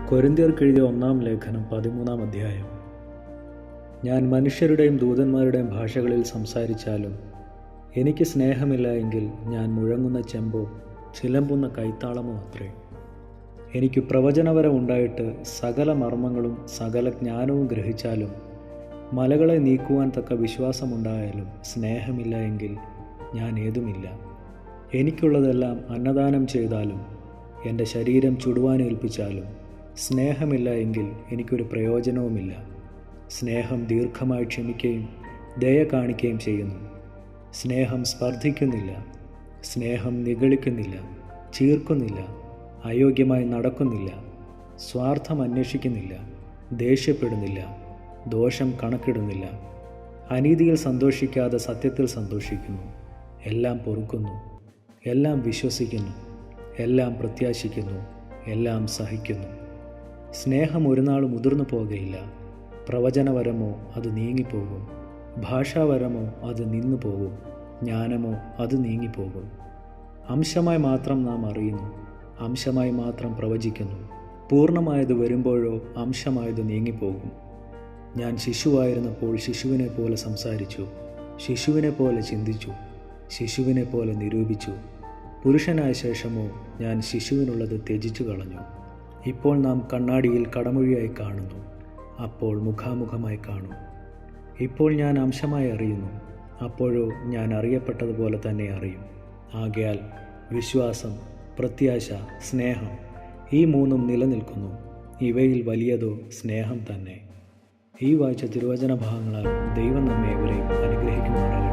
കൊരിന്ത്യർക്കെഴുതിയ 1-ാം ലേഖനം 13-ാം അധ്യായം. ഞാൻ മനുഷ്യരുടെയും ദൂതന്മാരുടെയും ഭാഷകളിൽ സംസാരിച്ചാലും എനിക്ക് സ്നേഹമില്ല എങ്കിൽ ഞാൻ മുഴങ്ങുന്ന ചെമ്പോ ചിലമ്പുന്ന കൈത്താളമോ അത്രേ. എനിക്ക് പ്രവചനവരം ഉണ്ടായിട്ട് സകല മർമ്മങ്ങളും സകല ജ്ഞാനവും ഗ്രഹിച്ചാലും മലകളെ നീക്കുവാൻ തക്ക വിശ്വാസമുണ്ടായാലും സ്നേഹമില്ല എങ്കിൽ ഞാൻ ഏതുമില്ല. എനിക്കുള്ളതെല്ലാം അന്നദാനം ചെയ്താലും എൻ്റെ ശരീരം ചുടുവാനേൽപ്പിച്ചാലും സ്നേഹമില്ല എങ്കിൽ എനിക്കൊരു പ്രയോജനവുമില്ല. സ്നേഹം ദീർഘമായി ക്ഷമിക്കുകയും ദയ കാണിക്കുകയും ചെയ്യുന്നു. സ്നേഹം സ്പർദ്ധിക്കുന്നില്ല, സ്നേഹം നിഗളിക്കുന്നില്ല, ചീർക്കുന്നില്ല, അയോഗ്യമായി നടക്കുന്നില്ല, സ്വാർത്ഥം അന്വേഷിക്കുന്നില്ല, ദേഷ്യപ്പെടുന്നില്ല, ദോഷം കണക്കിടുന്നില്ല, അനീതിയിൽ സന്തോഷിക്കാതെ സത്യത്തിൽ സന്തോഷിക്കുന്നു, എല്ലാം പൊറുക്കുന്നു, എല്ലാം വിശ്വസിക്കുന്നു, എല്ലാം പ്രത്യാശിക്കുന്നു, എല്ലാം സഹിക്കുന്നു. സ്നേഹം ഒരു നാൾ മുതിർന്നു പോകുകയില്ല. പ്രവചനവരമോ അത് നീങ്ങിപ്പോകും, ഭാഷാവരമോ അത് നിന്നു പോകും, ജ്ഞാനമോ അത് നീങ്ങിപ്പോകും. അംശമായി മാത്രം നാം അറിയുന്നു, അംശമായി മാത്രം പ്രവചിക്കുന്നു. പൂർണ്ണമായത് വരുമ്പോഴോ അംശമായത് നീങ്ങിപ്പോകും. ഞാൻ ശിശുവായിരുന്നപ്പോൾ ശിശുവിനെ പോലെ സംസാരിച്ചു, ശിശുവിനെ പോലെ ചിന്തിച്ചു, ശിശുവിനെ പോലെ നിരൂപിച്ചു. പുരുഷനായ ശേഷമോ ഞാൻ ശിശുവിനുള്ളത് ത്യജിച്ചു കളഞ്ഞു. ഇപ്പോൾ നാം കണ്ണാടിയിൽ കടമൊഴിയായി കാണുന്നു, അപ്പോൾ മുഖാമുഖമായി കാണും. ഇപ്പോൾ ഞാൻ അംശമായി അറിയുന്നു, അപ്പോഴോ ഞാൻ അറിയപ്പെട്ടതുപോലെ തന്നെ അറിയും. ആകയാൽ വിശ്വാസം, പ്രത്യാശ, സ്നേഹം ഈ മൂന്നും നിലനിൽക്കുന്നു. ഇവയിൽ വലിയതോ സ്നേഹം തന്നെ. ഈ വായിച്ച തിരുവചന ഭാഗങ്ങളാൽ ദൈവം നമ്മെ ഏവരെയും അനുഗ്രഹിക്കുമാറാകട്ടെ.